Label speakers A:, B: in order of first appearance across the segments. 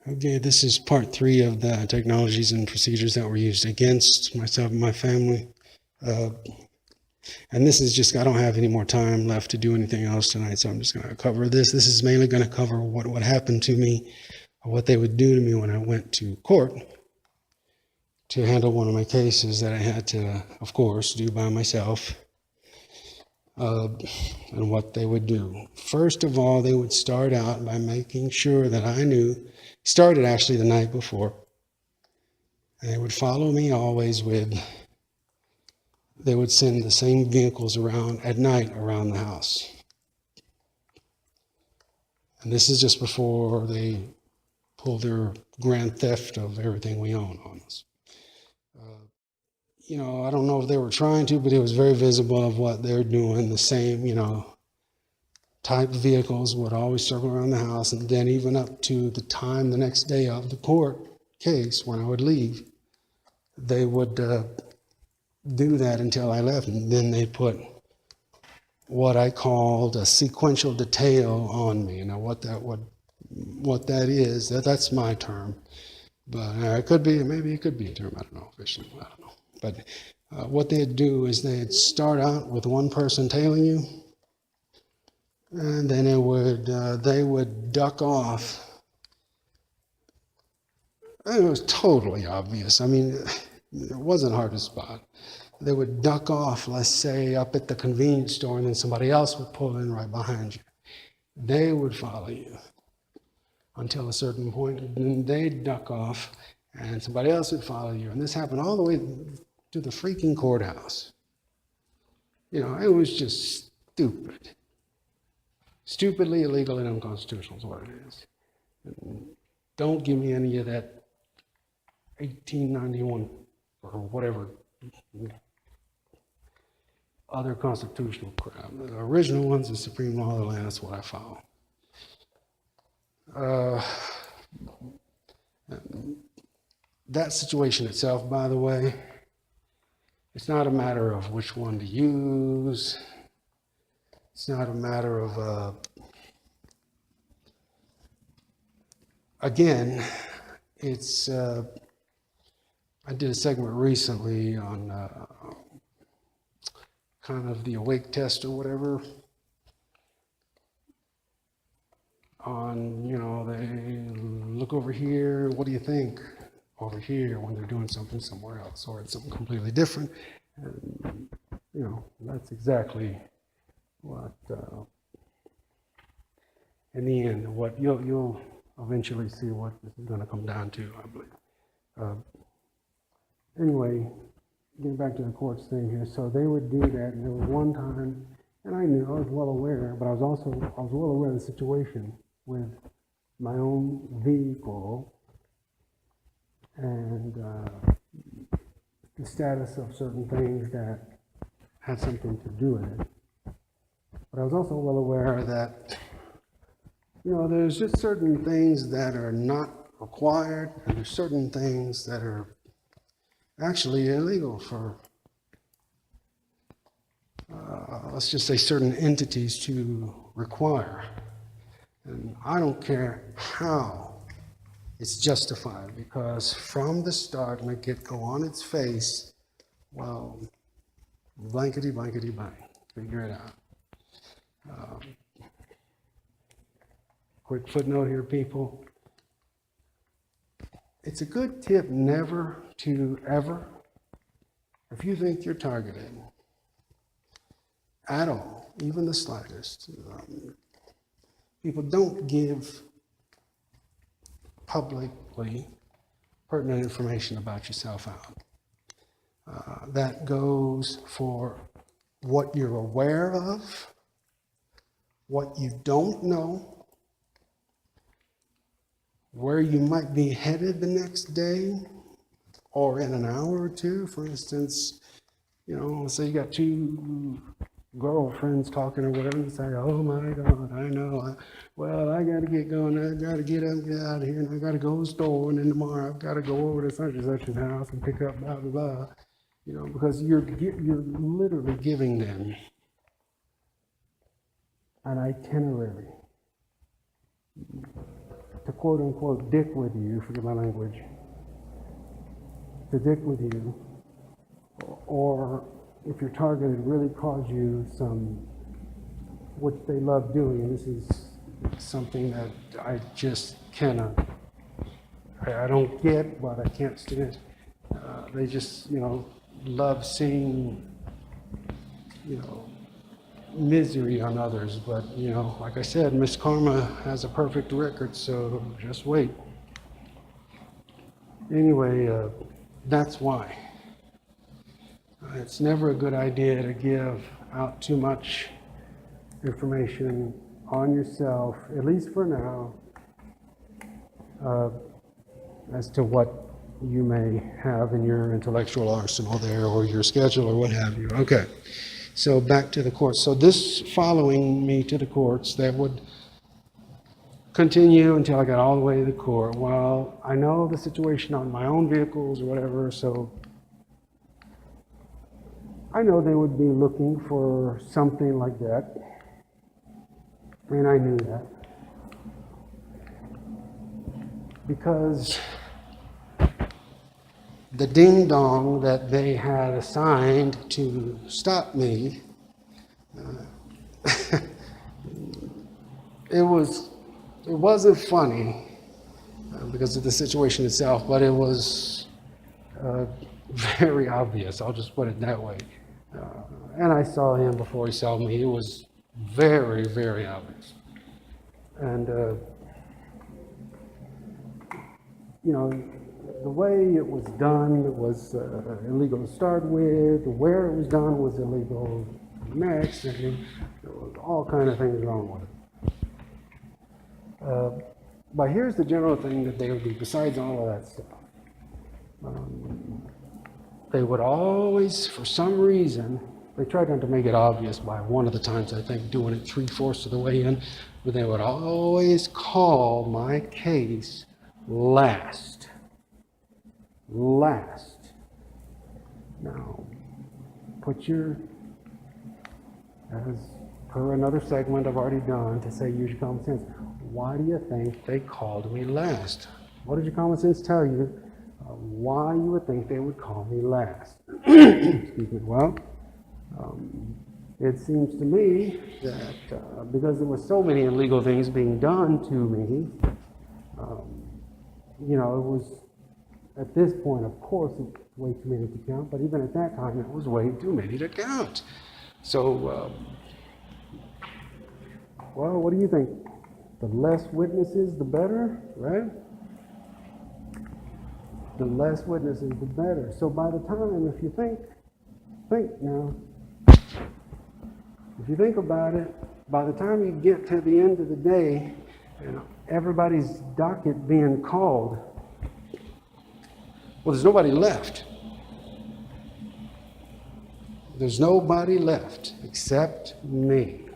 A: Okay, this is part 3 of the technologies and procedures that were used against myself and my family. And this is just, I don't have any more time left to do anything else tonight, so I'm just going to cover this. This is mainly going to cover what happened to me, or what they would do to me when I went to court to handle one of my cases that I had to, of course, do by myself. And what they would do. First of all, they would start out by making sure that I knew, started actually the night before, and they would follow me always with, they would send the same vehicles around at night around the house. And this is just before they pull their grand theft of everything we own on us. You know, I don't know if they were trying to, but it was very visible of what they're doing. The same, you know, type vehicles would always circle around the house, and then even up to the time the next day of the court case when I would leave, they would do that until I left, and then they put what I called a sequential detail on me. Now what that is, that's my term, but it could be, maybe it could be a term, I don't know officially, I don't know. But what they'd do is they'd start out with one person tailing you, and then they would duck off. It was totally obvious. I mean, it wasn't hard to spot. They would duck off, let's say, up at the convenience store, and then somebody else would pull in right behind you. They would follow you until a certain point, and then they'd duck off, and somebody else would follow you. And this happened all the way to the freaking courthouse. You know, it was just stupid. Stupidly illegal and unconstitutional is what it is. And don't give me any of that 1891 or whatever other constitutional crap. The original ones, the supreme law of the land, that's what I follow. That situation itself, by the way, it's not a matter of which one to use. It's not a matter of, again, it's, I did a segment recently on kind of the awake test or whatever, on, you know, they look over here, what do you think over here when they're doing something somewhere else, or it's something completely different. And, you know, that's exactly what, in the end, what you'll eventually see what this is going to come down to, I believe. Anyway, getting back to the courts thing here, so they would do that, and there was one time, and I knew, I was well aware, but I was well aware of the situation with my own vehicle and the status of certain things that had something to do with it. But I was also well aware that, you know, there's just certain things that are not required, and there's certain things that are actually illegal for, let's just say, certain entities to require. And I don't care how it's justified, because from the start, make it go on its face, well, blankety, blankety, blank, figure it out. Quick footnote here, people. It's a good tip never to ever, if you think you're targeted at all, even the slightest, people don't give publicly pertinent information about yourself out. That goes for what you're aware of, what you don't know, where you might be headed the next day or in an hour or two. For instance, you know, let's say you got two girlfriends talking or whatever, and say, oh my God, I know, I got to get going, I got to get up and get out of here, and I got to go to the store, and then tomorrow I've got to go over to such and such's house and pick up blah, blah, blah. You know, because you're literally giving them an itinerary to quote unquote dick with you, forgive my language, to dick with you, or if your target had really caused you some, which they love doing, and this is something that I just cannot, I don't get, but I can't stand. They just, love seeing, misery on others. But, like I said, Miss Karma has a perfect record, so just wait. Anyway, that's why. It's never a good idea to give out too much information on yourself, at least for now, as to what you may have in your intellectual arsenal there, or your schedule, or what have you. Okay, so back to the courts. So this following me to the courts, that would continue until I got all the way to the court. Well, I know the situation on my own vehicles or whatever, so I know they would be looking for something like that, and I knew that, because the ding-dong that they had assigned to stop me, it wasn't funny because of the situation itself, but it was very obvious. I'll just put it that way. And I saw him before he saw me. It was very, very obvious. And, the way it was done was illegal to start with. Where it was done was illegal next. And there was all kind of things wrong with it. But here's the general thing that they would do, besides all of that stuff. They would always, for some reason, they tried not to make it obvious by one of the times, I think, doing it 3/4 of the way in, but they would always call my case last. Last. Now, put your, as per another segment I've already done, to say use your common sense. Why do you think they called me last? What did your common sense tell you? Why you would think they would call me last? Excuse me. Well, it seems to me that because there were so many illegal things being done to me, it was, at this point, of course, it's way too many to count, but even at that time, it was way too many to count. So, well, what do you think? The less witnesses, the better, right? The less witnesses, the better. So by the time, if you think now, if you think about it, by the time you get to the end of the day, everybody's docket being called, well, there's nobody left. There's nobody left except me.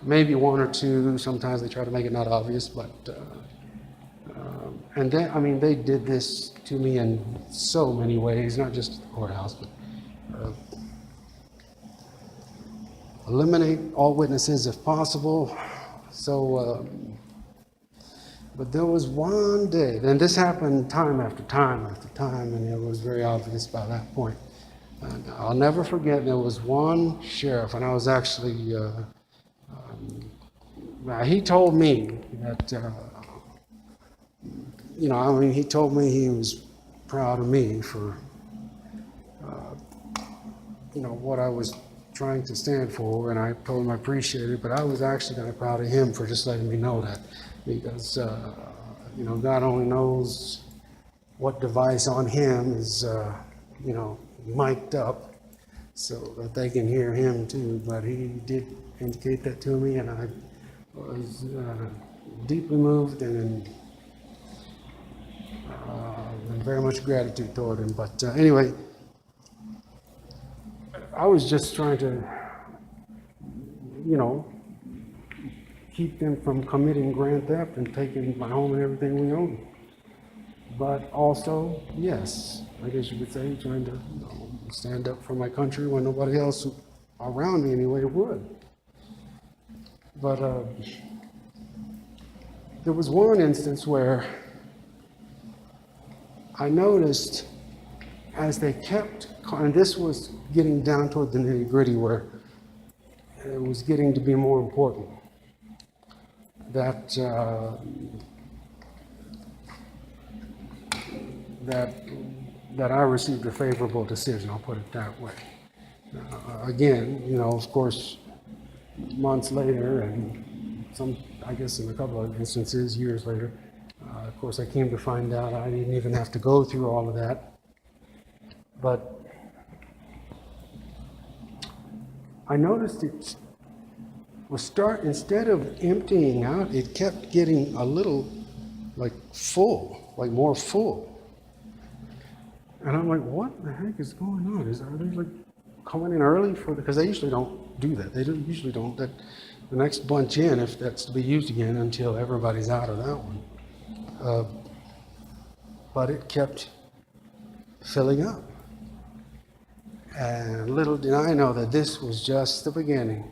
A: Maybe one or two. Sometimes they try to make it not obvious, but and then, they did this to me in so many ways, not just at the courthouse, but eliminate all witnesses if possible. So, but there was one day, and this happened time after time after time, and it was very obvious by that point. And I'll never forget, there was one sheriff, and I was actually, he told me that, he told me he was proud of me for, what I was trying to stand for, and I told him I appreciated it, but I was actually kind of proud of him for just letting me know that, because, God only knows what device on him is, mic'd up so that they can hear him too, but he did indicate that to me, and I was deeply moved and very much gratitude toward him. But anyway, I was just trying to, keep them from committing grand theft and taking my home and everything we own. But also, yes, I guess you could say, trying to stand up for my country when nobody else around me anyway would. But there was one instance where I noticed as they kept, and this was getting down toward the nitty-gritty where it was getting to be more important, that that I received a favorable decision, I'll put it that way. Again, you know, of course, months later, and some, I guess in a couple of instances, years later, of course, I came to find out I didn't even have to go through all of that. But I noticed it was instead of emptying out, it kept getting a little like full, like more full. And I'm like, what the heck is going on? Are they like coming in early because they usually don't do that. They usually don't let the next bunch in, if that's to be used again, until everybody's out of that one. But it kept filling up. And little did I know that this was just the beginning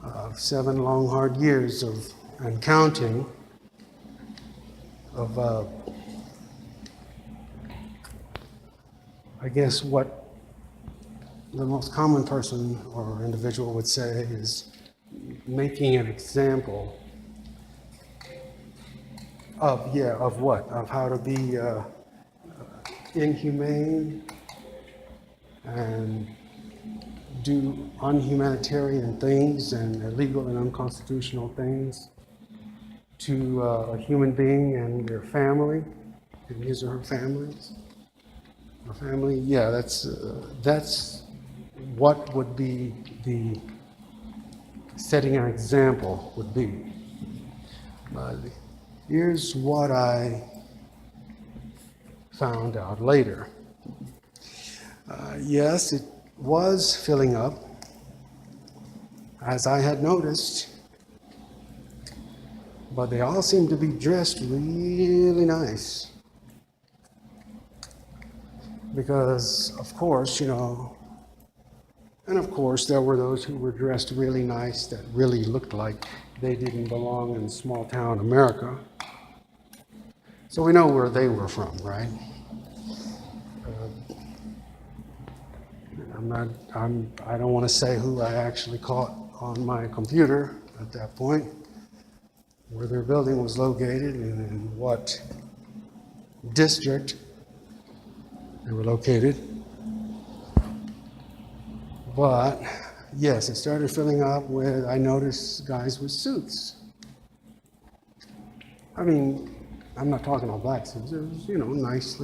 A: of 7 long, hard years of, and counting, of, I guess what the most common person or individual would say is making an example of, of what? Of how to be inhumane and do unhumanitarian things and illegal and unconstitutional things to a human being and their family, and his or her families. Or family, yeah, that's what would be the setting an example would be. But here's what I found out later. Yes, it was filling up, as I had noticed, but they all seemed to be dressed really nice. Because, of course, you know, and of course there were those who were dressed really nice that really looked like they didn't belong in small town America. So we know where they were from, right? I don't want to say who I actually caught on my computer at that point, where their building was located and in what district they were located. But yes, it started filling up with, I noticed guys with suits. I mean, I'm not talking all black suits. It was, you know, nice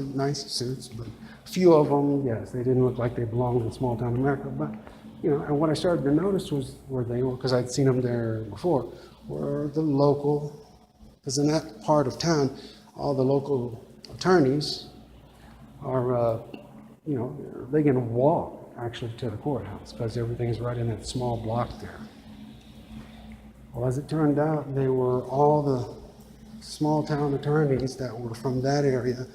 A: suits, but a few of them, yes, they didn't look like they belonged in small town America. But, you know, and what I started to notice was where they were, because I'd seen them there before, were the local, because in that part of town, all the local attorneys are, you know, they can walk actually to the courthouse because everything's right in that small block there. Well, as it turned out, they were all the small town attorneys that were from that area,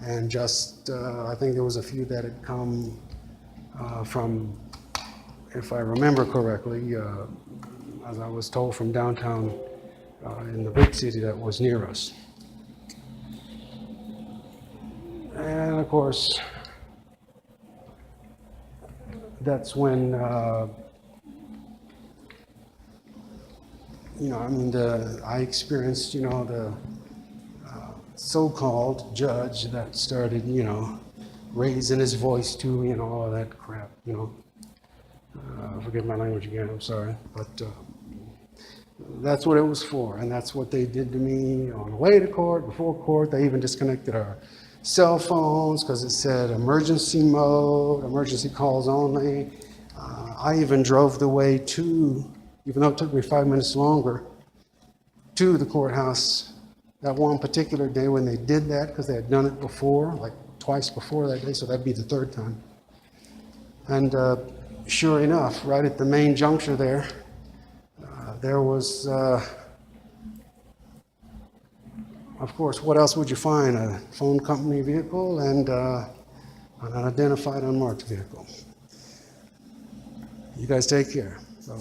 A: and just I think there was a few that had come from, if I remember correctly, as I was told, from downtown in the big city that was near us. And of course, that's when, you know, I mean, I experienced, you know, the so-called judge that started, you know, raising his voice to, you know, all that crap, you know. Forgive my language again, I'm sorry. But that's what it was for, and that's what they did to me on the way to court, before court. They even disconnected our cell phones because it said emergency mode, emergency calls only. I even drove the way to, even though it took me 5 minutes longer, to the courthouse that one particular day when they did that, because they had done it before, like twice before that day, so that'd be the 3rd time. And sure enough, right at the main juncture there, there was, of course, what else would you find? A phone company vehicle and an unidentified, unmarked vehicle. You guys take care. So.